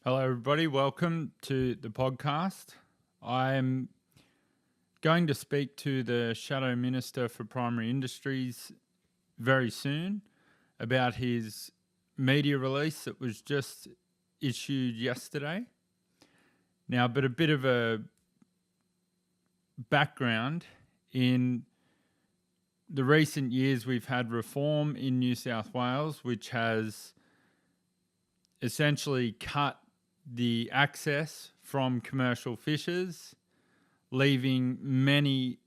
Hello, everybody. Welcome to the podcast. I'm going to speak to the Shadow Minister for Primary Industries very soon about his media release that was just issued yesterday. Now, but a bit of a background. In the recent years, we've had reform in New South Wales, which has essentially cut the access from commercial fishers, leaving many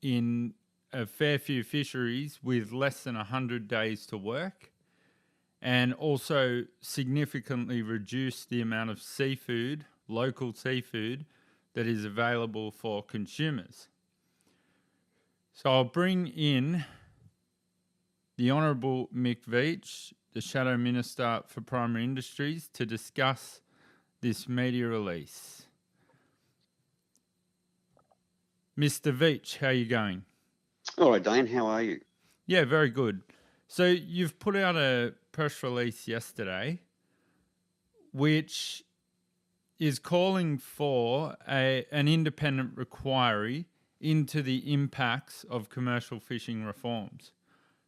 in a fair few fisheries with less than 100 days to work, and also significantly reduced the amount of seafood, local seafood, that is available for consumers. So I'll bring in the Honourable Mick Veitch, the Shadow Minister for Primary Industries, to discuss this media release. Mr. Veitch, how are you going? All right, Dane, how are you? Yeah, very good. So you've put out a press release yesterday which is calling for an independent inquiry into the impacts of commercial fishing reforms.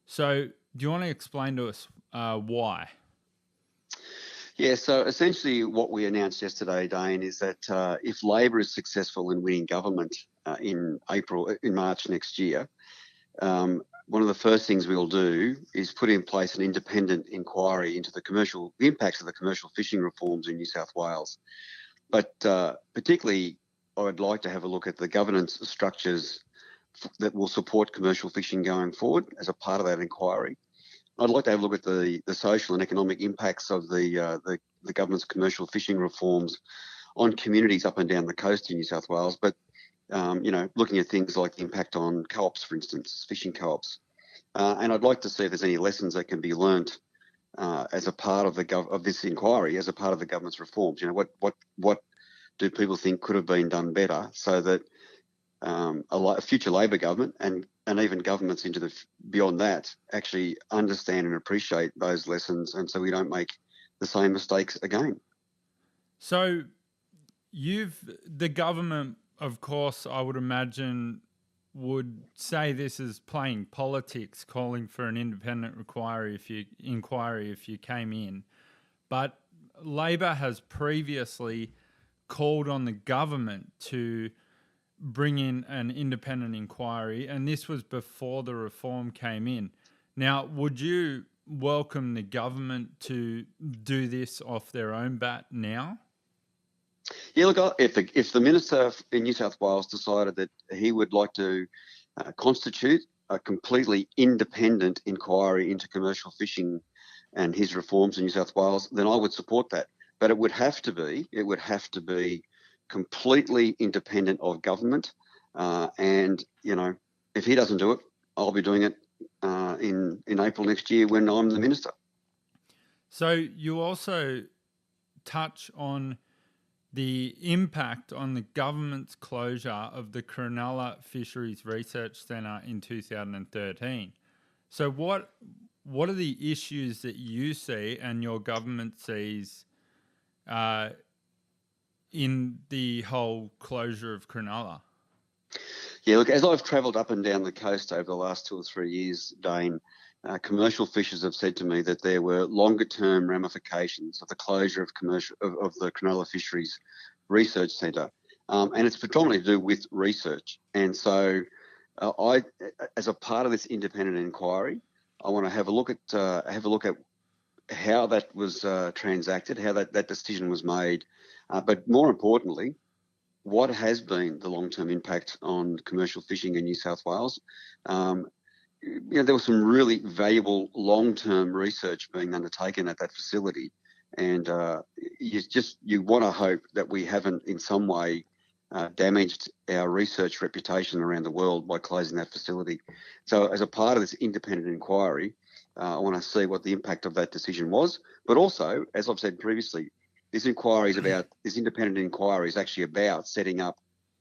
So do you want to explain to us why? Yeah, so essentially what we announced yesterday, Dane, is that if Labor is successful in winning government in March next year, one of the first things we'll do is put in place an independent inquiry into the impacts of the commercial fishing reforms in New South Wales. But particularly, I would like to have a look at the governance structures that will support commercial fishing going forward as a part of that inquiry. I'd like to have a look at the social and economic impacts of the government's commercial fishing reforms on communities up and down the coast in New South Wales, but looking at things like the impact on co-ops, for instance, fishing co-ops. And I'd like to see if there's any lessons that can be learnt as a part of this inquiry, as a part of the government's reforms. What do people think could have been done better so that a future Labor government and even governments beyond that actually understand and appreciate those lessons, and so we don't make the same mistakes again. So the government, of course, I would imagine, would say this is playing politics, calling for an independent inquiry if you came in. But Labor has previously called on the government to bring in an independent inquiry, and this was before the reform came in. Now, would you welcome the government to do this off their own bat now? Yeah, look, if the minister in New South Wales decided that he would like to constitute a completely independent inquiry into commercial fishing and his reforms in New South Wales, then I would support that. But it would have to be completely independent of government. And if he doesn't do it, I'll be doing it in April next year when I'm the minister. So you also touch on the impact on the government's closure of the Cronulla Fisheries Research Centre in 2013. So what are the issues that you see and your government sees in the whole closure of Cronulla? Yeah, look, as I've travelled up and down the coast over the last 2 or 3 years, Dane, commercial fishers have said to me that there were longer-term ramifications of the closure of the Cronulla Fisheries Research Centre, and it's predominantly to do with research. And so, I, as a part of this independent inquiry, I want to have a look at how that was transacted, how that decision was made, but more importantly, what has been the long-term impact on commercial fishing in New South Wales. There was some really valuable long-term research being undertaken at that facility, and you want to hope that we haven't in some way damaged our research reputation around the world by closing that facility. So as a part of this independent inquiry, I want to see what the impact of that decision was, but also, as I've said previously, this independent inquiry is actually about setting up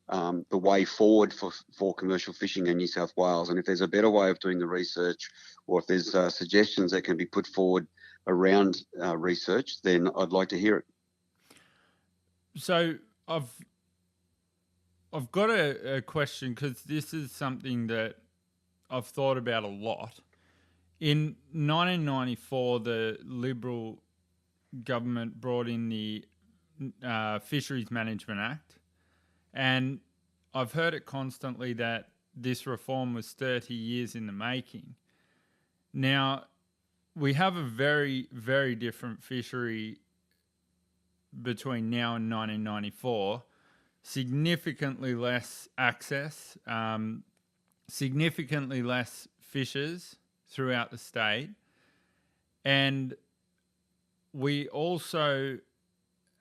the way forward for commercial fishing in New South Wales. And if there's a better way of doing the research, or if there's suggestions that can be put forward around research, then I'd like to hear it. So I've got a question, because this is something that I've thought about a lot. In 1994, the Liberal government brought in the Fisheries Management Act, and I've heard it constantly that this reform was 30 years in the making. Now, we have a very, very different fishery between now and 1994. Significantly less access, significantly less fishers throughout the state, and we also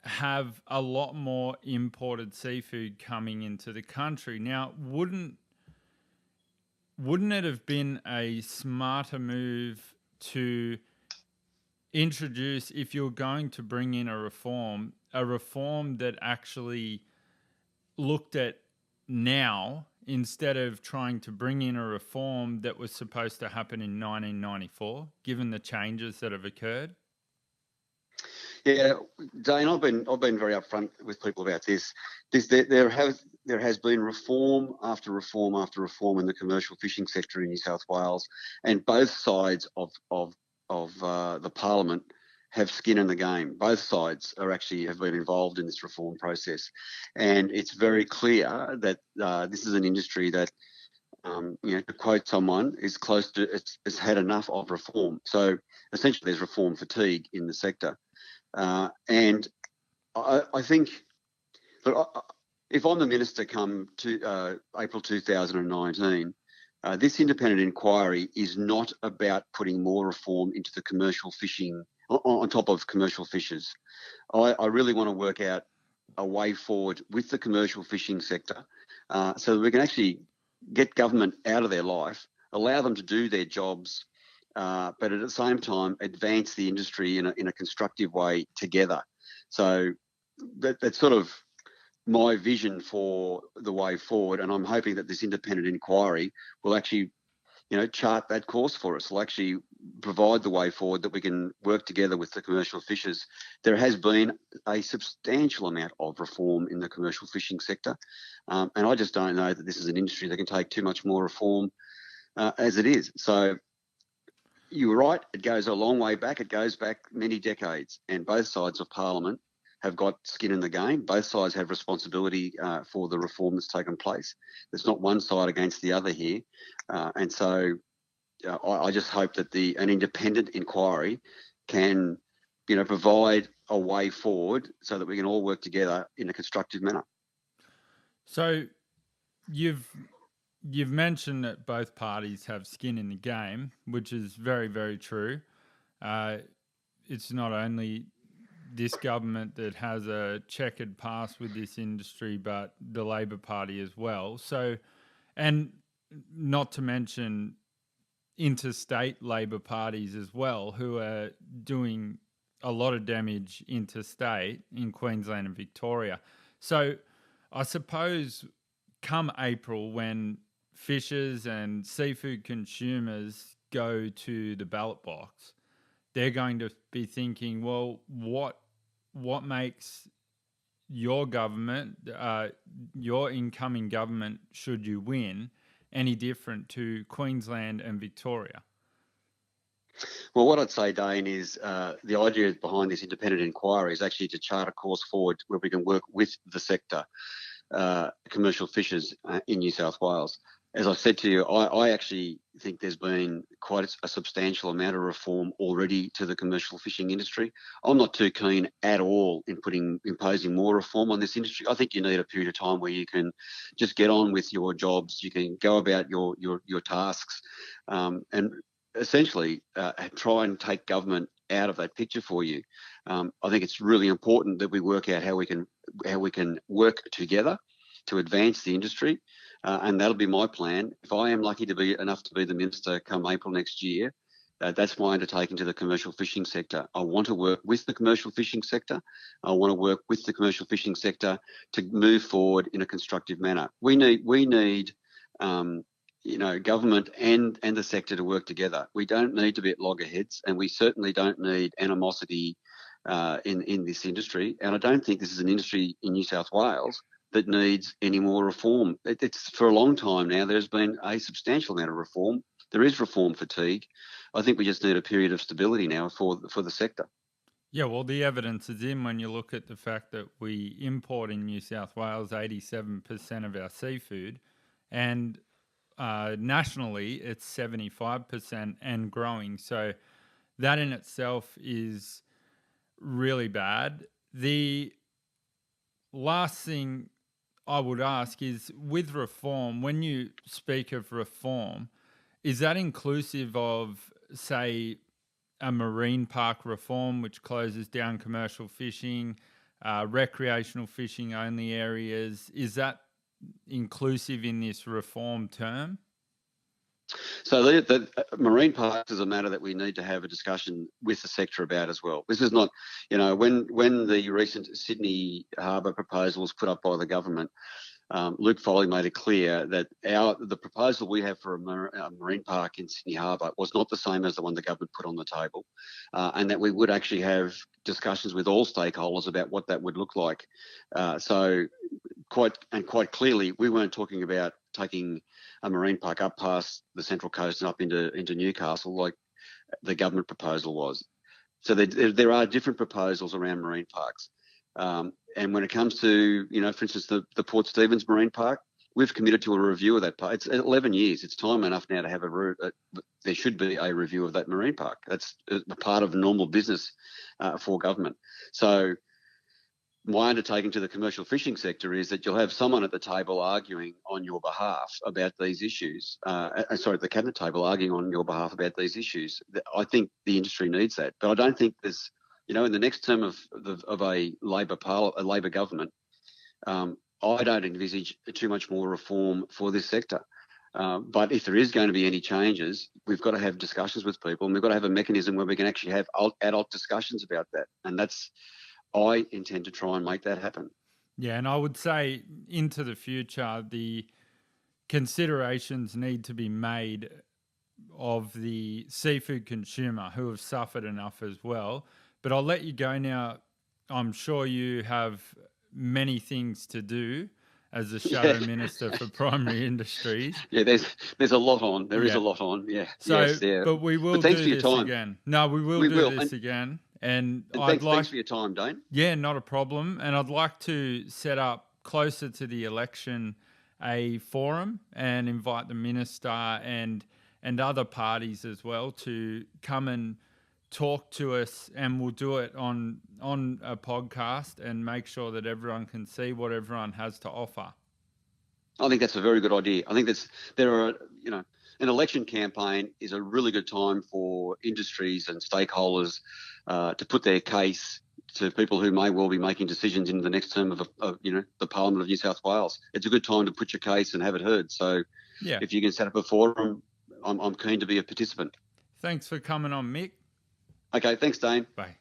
have a lot more imported seafood coming into the country. Now, wouldn't it have been a smarter move to introduce, if you're going to bring in a reform that actually looked at now, instead of trying to bring in a reform that was supposed to happen in 1994, given the changes that have occurred? Yeah, Dane, I've been very upfront with people about this. There has been reform after reform after reform in the commercial fishing sector in New South Wales, and both sides of the parliament have skin in the game. Both sides have been involved in this reform process, and it's very clear that this is an industry that, to quote someone, is close to it's had enough of reform. So essentially, there's reform fatigue in the sector. And I think, look, if I'm the minister come to April 2019, this independent inquiry is not about putting more reform into the commercial fishing on top of commercial fishers. I really want to work out a way forward with the commercial fishing sector, so that we can actually get government out of their life, allow them to do their jobs, but at the same time advance the industry in a constructive way together. So that's sort of my vision for the way forward, and I'm hoping that this independent inquiry will actually, chart that course for us. Will actually provide the way forward that we can work together with the commercial fishers. There has been a substantial amount of reform in the commercial fishing sector, and I just don't know that this is an industry that can take too much more reform as it is. So you were right, it goes a long way back. It goes back many decades, and both sides of Parliament have got skin in the game. Both sides have responsibility for the reform that's taken place. There's not one side against the other here. And so I just hope that an independent inquiry can, provide a way forward so that we can all work together in a constructive manner. So you've mentioned that both parties have skin in the game, which is very, very true. It's not only this government that has a checkered past with this industry, but the Labor Party as well. So, and not to mention interstate Labor parties as well, who are doing a lot of damage interstate in Queensland and Victoria. So I suppose come April, when fishers and seafood consumers go to the ballot box, they're going to be thinking, well, what makes your government, your incoming government, should you win, any different to Queensland and Victoria? Well, what I'd say, Dane, is the idea behind this independent inquiry is actually to chart a course forward where we can work with the sector, commercial fishers in New South Wales. As I said to you, I actually think there's been quite a substantial amount of reform already to the commercial fishing industry. I'm not too keen at all in imposing more reform on this industry. I think you need a period of time where you can just get on with your jobs, you can go about your tasks, and essentially try and take government out of that picture for you. I think it's really important that we work out how we can work together to advance the industry. And that'll be my plan. If I am lucky to be enough to be the minister come April next year, that's my undertaking to the commercial fishing sector. I want to work with the commercial fishing sector. I want to work with the commercial fishing sector to move forward in a constructive manner. We need government and the sector to work together. We don't need to be at loggerheads, and we certainly don't need animosity in this industry, and I don't think this is an industry in New South Wales that needs any more reform. It's for a long time now. There's been a substantial amount of reform. There is reform fatigue. I think we just need a period of stability now for the sector. Yeah, well, the evidence is in when you look at the fact that we import in New South Wales 87% of our seafood, and nationally it's 75% and growing. So that in itself is really bad. The last thing I would ask is, with reform, when you speak of reform, is that inclusive of, say, a marine park reform which closes down commercial fishing, recreational fishing only areas? Is that inclusive in this reform term? So the marine parks is a matter that we need to have a discussion with the sector about as well. This is not, when the recent Sydney Harbour proposal was put up by the government, Luke Foley made it clear that the proposal we have for a marine park in Sydney Harbour was not the same as the one the government put on the table, and that we would actually have discussions with all stakeholders about what that would look like. So quite clearly, we weren't talking about taking a marine park up past the Central Coast and up into Newcastle like the government proposal was. So there are different proposals around marine parks. And when it comes to, for instance, the Port Stephens Marine Park, we've committed to a review of that park. It's 11 years. It's time enough now to have there should be a review of that marine park. That's a part of normal business for government. So my undertaking to the commercial fishing sector is that you'll have someone at the table arguing on your behalf about these issues. The cabinet table arguing on your behalf about these issues. I think the industry needs that, but I don't think there's, in the next term of a Labor government, I don't envisage too much more reform for this sector. But if there is going to be any changes, we've got to have discussions with people, and we've got to have a mechanism where we can actually have adult discussions about that. And I intend to try and make that happen. Yeah, and I would say into the future, the considerations need to be made of the seafood consumer, who have suffered enough as well. But I'll let you go now. I'm sure you have many things to do as the Shadow Minister for Primary Industries. Yeah, there's a lot on. There is a lot on. Yeah. So, yes, yeah. But we will do this again. No, we will do this again. And thanks for your time, Dane. Yeah, not a problem. And I'd like to set up, closer to the election, a forum and invite the Minister and other parties as well to come and talk to us, and we'll do it on a podcast and make sure that everyone can see what everyone has to offer. I think that's a very good idea. I think an election campaign is a really good time for industries and stakeholders to put their case to people who may well be making decisions in the next term of the Parliament of New South Wales. It's a good time to put your case and have it heard. So if you can set up a forum, I'm keen to be a participant. Thanks for coming on, Mick. Okay, thanks, Dane. Bye.